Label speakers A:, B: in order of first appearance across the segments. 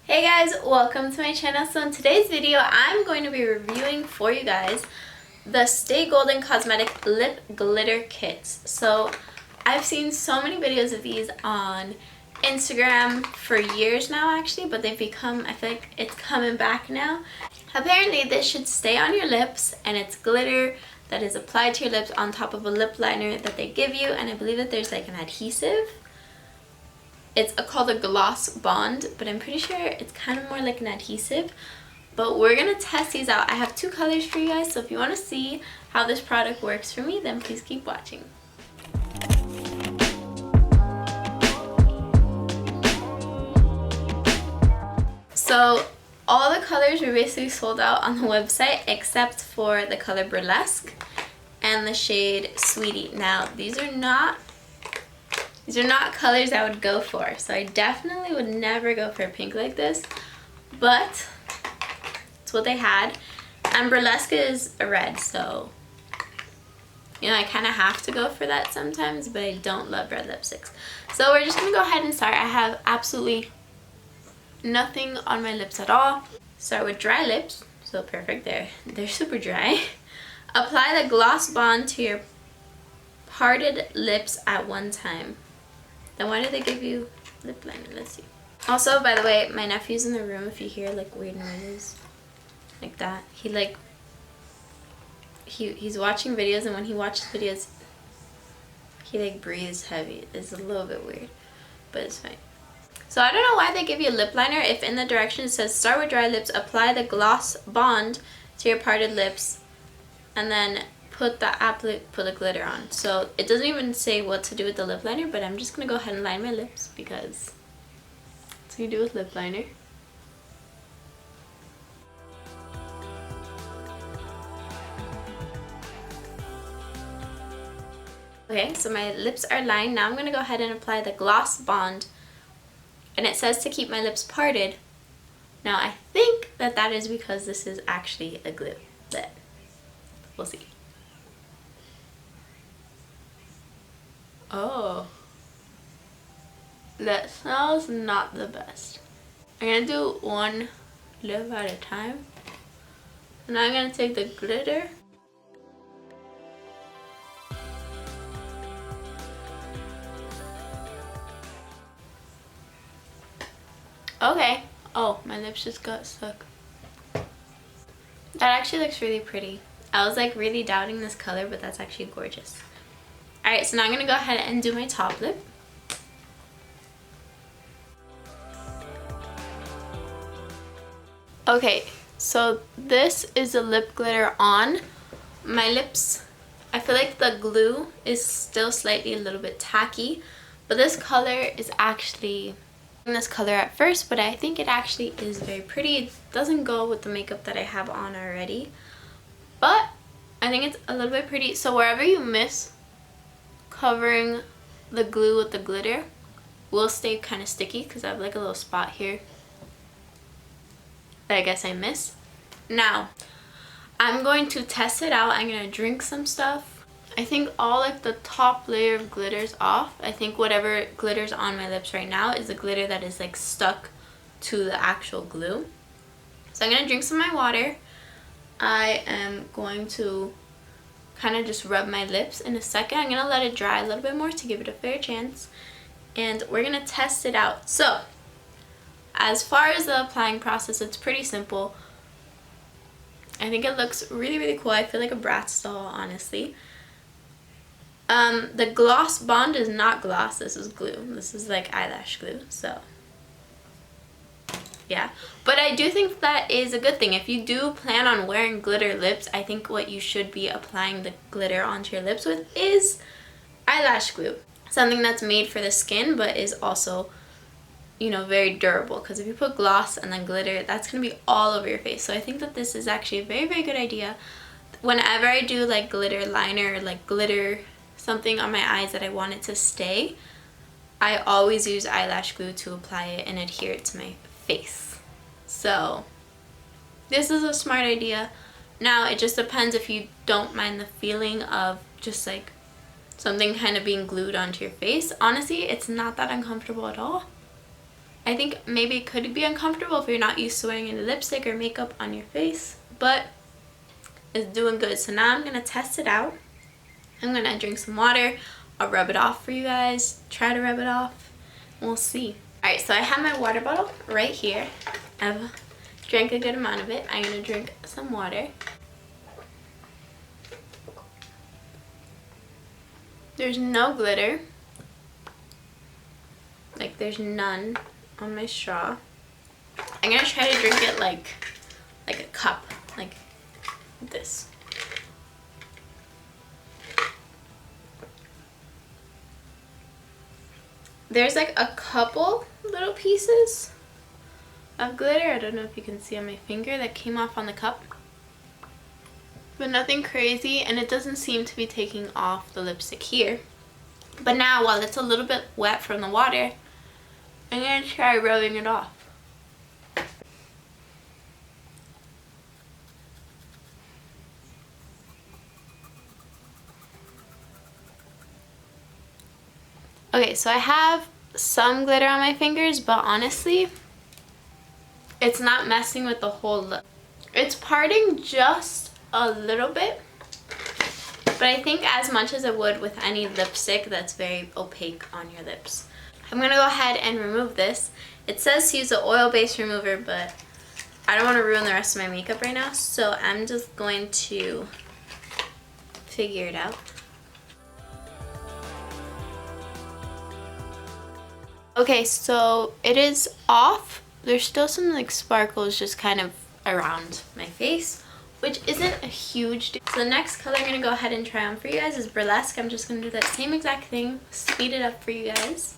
A: Hey guys, welcome to my channel. So in today's video, I'm going to be reviewing for you guys the Stay Golden Cosmetic Lip Glitter Kits. So I've seen so many videos of these on Instagram for years now actually, but they've become, I feel like it's coming back now. Apparently this should stay on your lips and it's glitter that is applied to your lips on top of a lip liner that they give you, and I believe that there's like an adhesive. It's called a gloss bond, but I'm pretty sure it's kind of more like an adhesive. But we're going to test these out. I have two colors for you guys, so if you want to see how this product works for me, then please keep watching. So all the colors were basically sold out on the website except for the color Burlesque and the shade Sweetie. Now these are not colors I would go for, so I definitely would never go for a pink like this, but it's what they had. And Burlesque is a red, so you know I kind of have to go for that sometimes, but I don't love red lipsticks. So we're just gonna go ahead and start. I have absolutely nothing on my lips at all. Start with dry lips, so perfect, they're super dry. Apply the gloss bond to your parted lips at one time. Then why did they give you lip liner? Let's see. Also, by the way, my nephew's in the room. If you hear like weird noises like that, he's watching videos, and when he watches videos he like breathes heavy. It's a little bit weird, but it's fine. So I don't know why they give you a lip liner if in the directions it says start with dry lips, apply the gloss bond to your parted lips, and then put the glitter on. So it doesn't even say what to do with the lip liner, but I'm just gonna go ahead and line my lips because that's what you do with lip liner. Okay, so my lips are lined. Now I'm gonna go ahead and apply the gloss bond, and it says to keep my lips parted. Now I think that is because this is actually a glue, but we'll see. Oh, that smells not the best. I'm gonna do one lip at a time. And I'm gonna take the glitter. Okay. Oh, my lips just got stuck. That actually looks really pretty. I was like really doubting this color, but that's actually gorgeous. Alright, so now I'm going to go ahead and do my top lip. Okay, so this is the lip glitter on. My lips, I feel like the glue is still slightly a little bit tacky, but this color is actually this color at first, but I think it actually is very pretty. It doesn't go with the makeup that I have on already, but I think it's a little bit pretty. So wherever you miss covering the glue with the glitter will stay kind of sticky because I have like a little spot here that I guess I missed. Now I'm going to test it out. I'm going to drink some stuff. I think all like the top layer of glitter's off. I think whatever glitter's on my lips right now is the glitter that is like stuck to the actual glue. So I'm going to drink some of my water. I am going to kind of just rub my lips in a second. I'm going to let it dry a little bit more to give it a fair chance, and we're going to test it out. So as far as the applying process, it's pretty simple. I think it looks really cool. I feel like a Bratz doll, honestly. The gloss bond is not gloss, this is glue. This is like eyelash glue, so yeah. But I do think that is a good thing. If you do plan on wearing glitter lips, I think what you should be applying the glitter onto your lips with is eyelash glue. Something that's made for the skin but is also, you know, very durable, because if you put gloss and then glitter, that's going to be all over your face. So I think that this is actually a very good idea. Whenever I do like glitter liner or like glitter something on my eyes that I want it to stay, I always use eyelash glue to apply it and adhere it to my face. So this is a smart idea. Now it just depends if you don't mind the feeling of just like something kind of being glued onto your face. Honestly, it's not that uncomfortable at all. I think maybe it could be uncomfortable if you're not used to wearing any lipstick or makeup on your face, but it's doing good. So now I'm going to test it out. I'm going to drink some water. I'll rub it off for you guys. Try to rub it off. We'll see. Alright, so I have my water bottle right here. I've drank a good amount of it. I'm going to drink some water. There's no glitter. Like, there's none on my straw. I'm going to try to drink it like a cup. Like this. There's like a couple little pieces of glitter. I don't know if you can see on my finger that came off on the cup. But nothing crazy, and it doesn't seem to be taking off the lipstick here. But now, while it's a little bit wet from the water, I'm going to try rubbing it off. Okay, so I have some glitter on my fingers, but honestly, it's not messing with the whole lip. It's parting just a little bit, but I think as much as it would with any lipstick that's very opaque on your lips. I'm going to go ahead and remove this. It says to use an oil-based remover, but I don't want to ruin the rest of my makeup right now, so I'm just going to figure it out. Okay, so it is off. There's still some like sparkles just kind of around my face, which isn't a huge deal. So the next color I'm going to go ahead and try on for you guys is Burlesque. I'm just going to do that same exact thing, speed it up for you guys.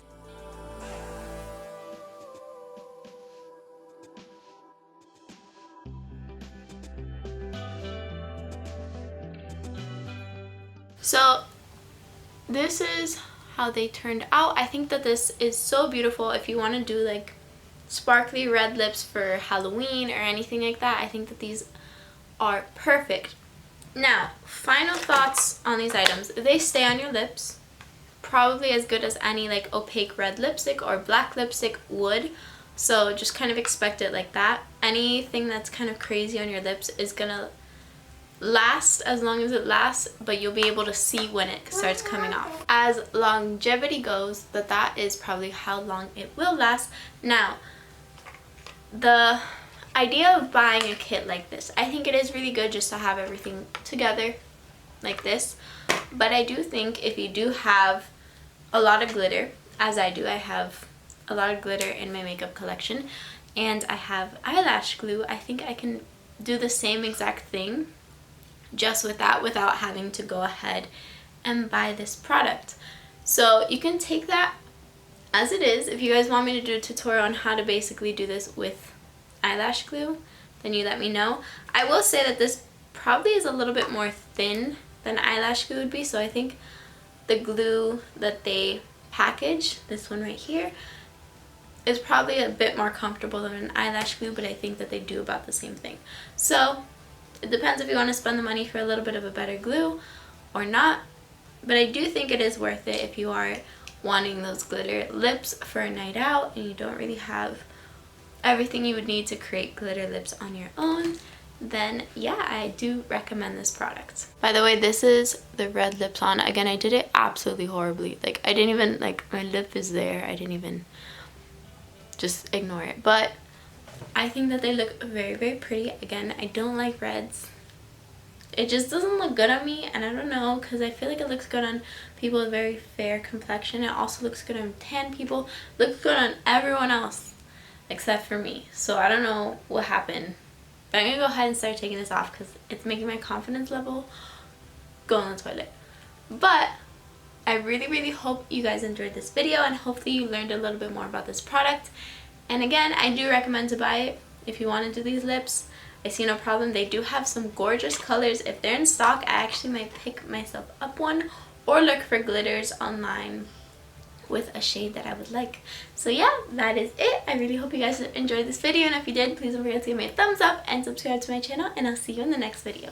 A: So this is how they turned out. I think that this is so beautiful if you want to do like sparkly red lips for Halloween or anything like that. I think that these are perfect. Now, final thoughts on these items. They stay on your lips probably as good as any like opaque red lipstick or black lipstick would, so just kind of expect it like that. Anything that's kind of crazy on your lips is gonna last as long as it lasts, but you'll be able to see when it starts coming off. As longevity goes, that is probably how long it will last. Now, the idea of buying a kit like this, I think it is really good just to have everything together like this, but I do think if you do have a lot of glitter, as I do, I have a lot of glitter in my makeup collection, and I have eyelash glue, I think I can do the same exact thing just with that without having to go ahead and buy this product. So you can take that as it is. If you guys want me to do a tutorial on how to basically do this with eyelash glue, then you let me know. I will say that this probably is a little bit more thin than eyelash glue would be, so I think the glue that they package, this one right here, is probably a bit more comfortable than an eyelash glue, but I think that they do about the same thing. So it depends if you want to spend the money for a little bit of a better glue or not, but I do think it is worth it if you are wanting those glitter lips for a night out and you don't really have everything you would need to create glitter lips on your own. Then yeah, I do recommend this product. By the way, this is the red lips on. Again, I did it absolutely horribly. Like, I didn't even, like, my lip is there. I didn't even, just ignore it. But I think that they look very, very pretty. Again, I don't like reds. It just doesn't look good on me, and I don't know, because I feel like it looks good on people with very fair complexion. It also looks good on tan people. It looks good on everyone else except for me. So I don't know what happened. But I'm going to go ahead and start taking this off because it's making my confidence level go in the toilet. But I really, really hope you guys enjoyed this video, and hopefully you learned a little bit more about this product. And again, I do recommend to buy it if you want to do these lips. I see no problem. They do have some gorgeous colors. If they're in stock, I actually might pick myself up one or look for glitters online with a shade that I would like. So yeah, that is it. I really hope you guys enjoyed this video, and if you did, please don't forget to give me a thumbs up and subscribe to my channel, and I'll see you in the next video.